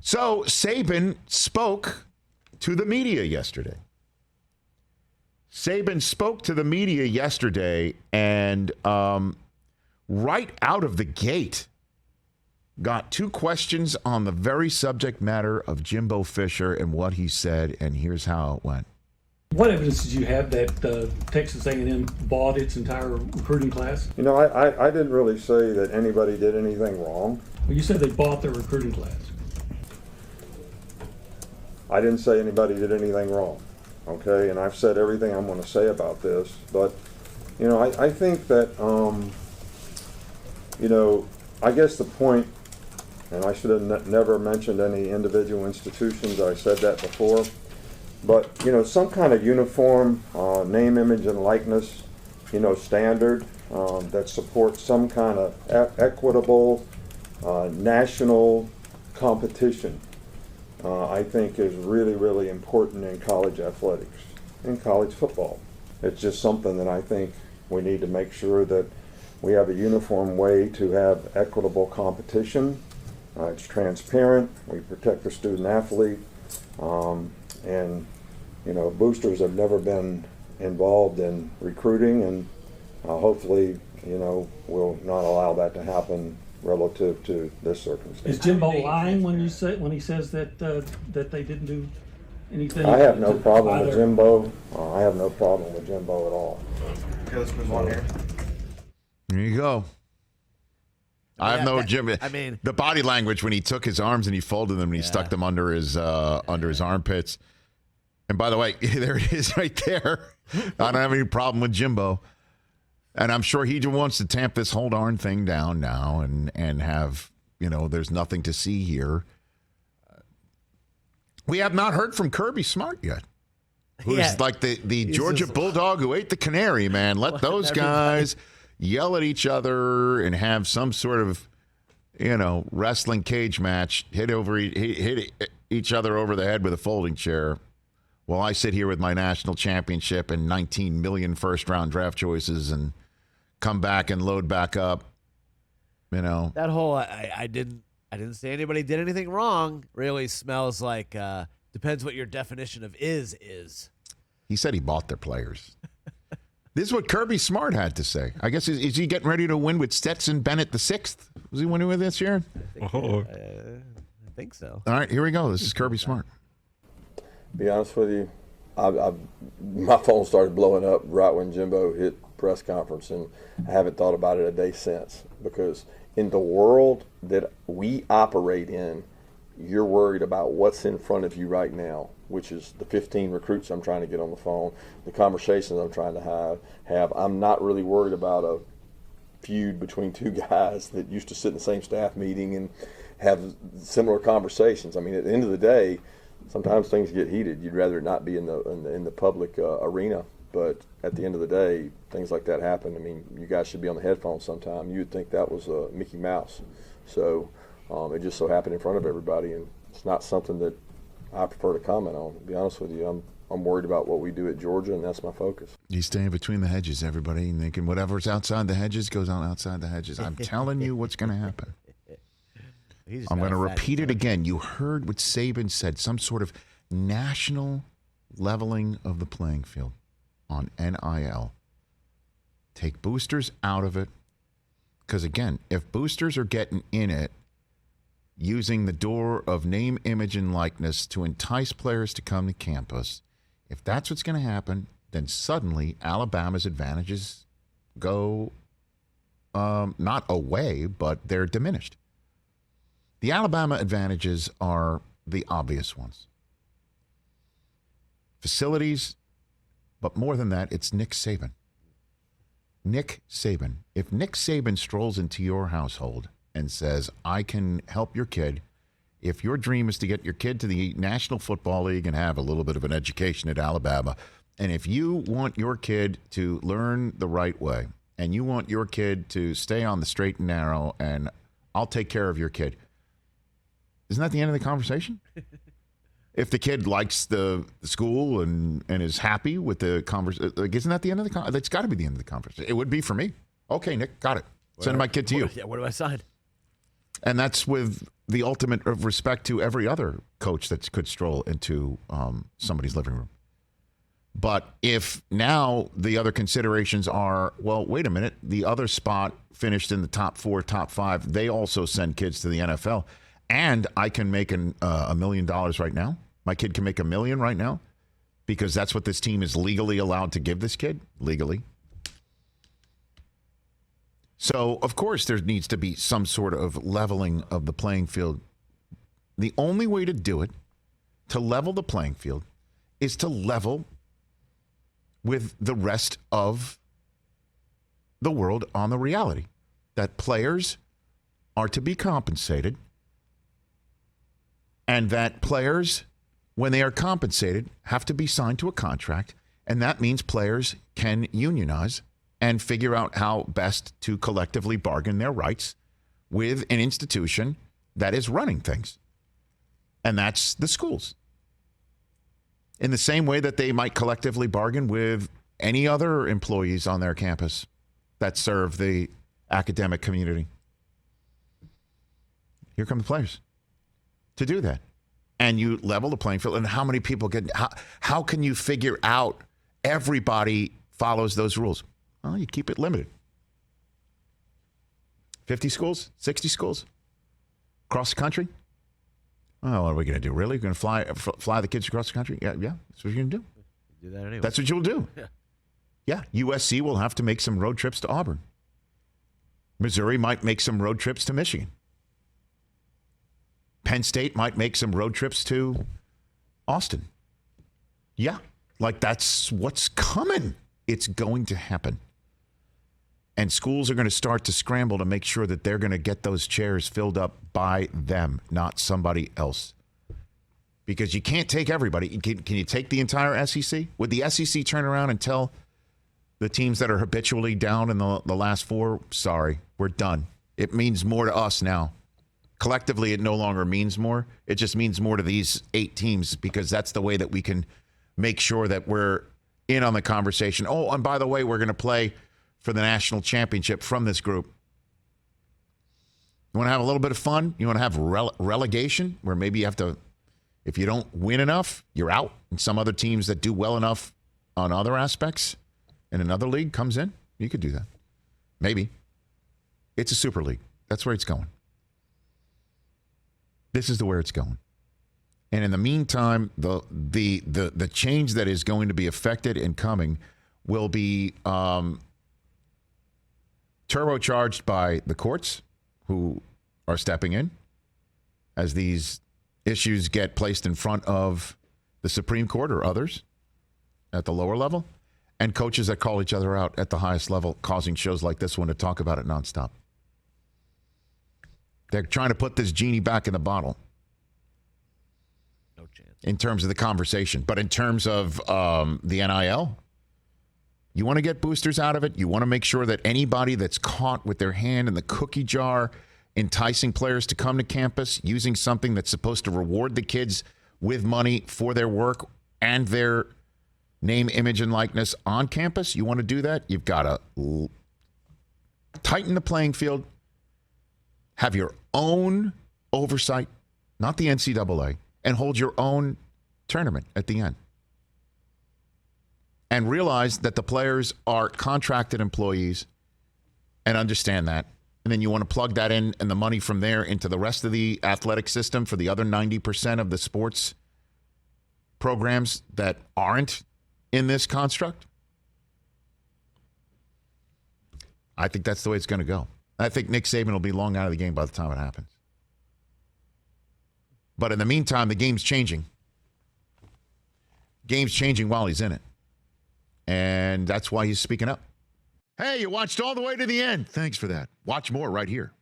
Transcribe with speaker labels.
Speaker 1: So Saban spoke to the media yesterday. And right out of the gate, got two questions on the very subject matter of Jimbo Fisher and what he said, and here's how it went.
Speaker 2: What evidence did you have that Texas A&M bought its entire recruiting class?
Speaker 3: You know, I didn't really say that anybody did anything wrong.
Speaker 2: Well, you said they bought their recruiting class.
Speaker 3: I didn't say anybody did anything wrong, okay? And I've said everything I'm going to say about this. But, you know, I think that, you know, I guess the point, and I should have never mentioned any individual institutions. I said that before. But, you know, some kind of uniform name, image, and likeness, you know, standard that supports some kind of equitable national competition, I think is really, really important in college athletics, in college football. It's just something that I think we need to make sure that we have a uniform way to have equitable competition. It's transparent. We protect the student athlete. And, you know, boosters have never been involved in recruiting, and hopefully, you know, we'll not allow that to happen relative to this circumstance.
Speaker 2: Is Jimbo lying when he says that they didn't do anything?
Speaker 3: I have no problem with Jimbo. I have no problem with Jimbo at all.
Speaker 4: Okay, let's move on here.
Speaker 1: There you go. I have no Jimbo.
Speaker 5: I mean,
Speaker 1: the body language when he took his arms and he folded them and he stuck them under his armpits. And by the way, there it is right there. I don't have any problem with Jimbo. And I'm sure he just wants to tamp this whole darn thing down now and have, you know, there's nothing to see here. We have not heard from Kirby Smart yet. Who's like the Georgia Bulldog who ate the canary, man. Let those guys yell at each other and have some sort of, you know, wrestling cage match, hit each other over the head with a folding chair. While I sit here with my national championship and 19 million first-round draft choices and come back and load back up, you know.
Speaker 5: That whole I didn't say anybody did anything wrong really smells like depends what your definition of is.
Speaker 1: He said he bought their players. This is what Kirby Smart had to say. I guess, is he getting ready to win with Stetson Bennett the sixth? Was he winning with this year?
Speaker 5: I think so.
Speaker 1: All right, here we go. This is Kirby Smart.
Speaker 6: Be honest with you, my phone started blowing up right when Jimbo hit press conference, and I haven't thought about it a day since, because in the world that we operate in, you're worried about what's in front of you right now, which is the 15 recruits I'm trying to get on the phone, the conversations I'm trying to have. I'm not really worried about a feud between two guys that used to sit in the same staff meeting and have similar conversations. I mean, at the end of the day, sometimes things get heated. You'd rather not be in the public arena, but at the end of the day, things like that happen. I mean, you guys should be on the headphones sometime. You would think that was Mickey Mouse. So it just so happened in front of everybody, and it's not something that I prefer to comment on. To be honest with you, I'm worried about what we do at Georgia, and that's my focus.
Speaker 1: He's staying between the hedges, everybody, and thinking whatever's outside the hedges goes on outside the hedges. I'm telling you what's going to happen. I'm going to repeat it again. You heard what Saban said, some sort of national leveling of the playing field on NIL. Take boosters out of it. Because, again, if boosters are getting in it, using the door of name, image, and likeness to entice players to come to campus, if that's what's going to happen, then suddenly Alabama's advantages go not away, but they're diminished. The Alabama advantages are the obvious ones. Facilities, but more than that, it's Nick Saban. Nick Saban. If Nick Saban strolls into your household and says, I can help your kid, if your dream is to get your kid to the National Football League and have a little bit of an education at Alabama, and if you want your kid to learn the right way, and you want your kid to stay on the straight and narrow, and I'll take care of your kid, isn't that the end of the conversation? If the kid likes the school and is happy with the conversation, like, isn't that the end of the conversation? That's got to be the end of the conversation. It would be for me. Okay, Nick, got it. Send my kid to you.
Speaker 5: Yeah, where do I sign?
Speaker 1: And that's with the ultimate of respect to every other coach that could stroll into somebody's living room. But if now the other considerations are, well, wait a minute, the other spot finished in the top 4, top 5, they also send kids to the NFL. And I can make $1 million right now. My kid can make $1 million right now because that's what this team is legally allowed to give this kid, legally. So, of course, there needs to be some sort of leveling of the playing field. The only way to do it, to level the playing field, is to level with the rest of the world on the reality that players are to be compensated and that players, when they are compensated, have to be signed to a contract. And that means players can unionize and figure out how best to collectively bargain their rights with an institution that is running things. And that's the schools. In the same way that they might collectively bargain with any other employees on their campus that serve the academic community. Here come the players to do that. And you level the playing field. And how many people how can you figure out everybody follows those rules? Well, you keep it limited. 50 schools, 60 schools across the country. Oh, what are we going to do? Really? You're going to fly the kids across the country? Yeah, that's what you're going to do.
Speaker 5: Do that anyway.
Speaker 1: That's what you'll do. Yeah, USC will have to make some road trips to Auburn. Missouri might make some road trips to Michigan. Penn State might make some road trips to Austin. Yeah, like that's what's coming. It's going to happen. And schools are going to start to scramble to make sure that they're going to get those chairs filled up by them, not somebody else. Because you can't take everybody. Can you take the entire SEC? Would the SEC turn around and tell the teams that are habitually down in the last 4, sorry, we're done. It means more to us now. Collectively, it no longer means more. It just means more to these 8 teams because that's the way that we can make sure that we're in on the conversation. Oh, and by the way, we're going to play for the national championship from this group. You want to have a little bit of fun? You want to have relegation where maybe you have to, if you don't win enough, you're out. And some other teams that do well enough on other aspects in another league comes in. You could do that. Maybe. It's a super league. That's where it's going. This is where it's going. And in the meantime, the change that is going to be affected and coming will be turbocharged by the courts who are stepping in as these issues get placed in front of the Supreme Court or others at the lower level, and coaches that call each other out at the highest level, causing shows like this one to talk about it nonstop. They're trying to put this genie back in the bottle.
Speaker 5: No chance.
Speaker 1: In terms of the conversation. But in terms of the NIL, you want to get boosters out of it. You want to make sure that anybody that's caught with their hand in the cookie jar, enticing players to come to campus, using something that's supposed to reward the kids with money for their work and their name, image, and likeness on campus, you want to do that, you've got to tighten the playing field, have your own oversight, not the NCAA, and hold your own tournament at the end. And realize that the players are contracted employees and understand that. And then you want to plug that in and the money from there into the rest of the athletic system for the other 90% of the sports programs that aren't in this construct. I think that's the way it's going to go. I think Nick Saban will be long out of the game by the time it happens. But in the meantime, the game's changing. Game's changing while he's in it. And that's why he's speaking up. Hey, you watched all the way to the end. Thanks for that. Watch more right here.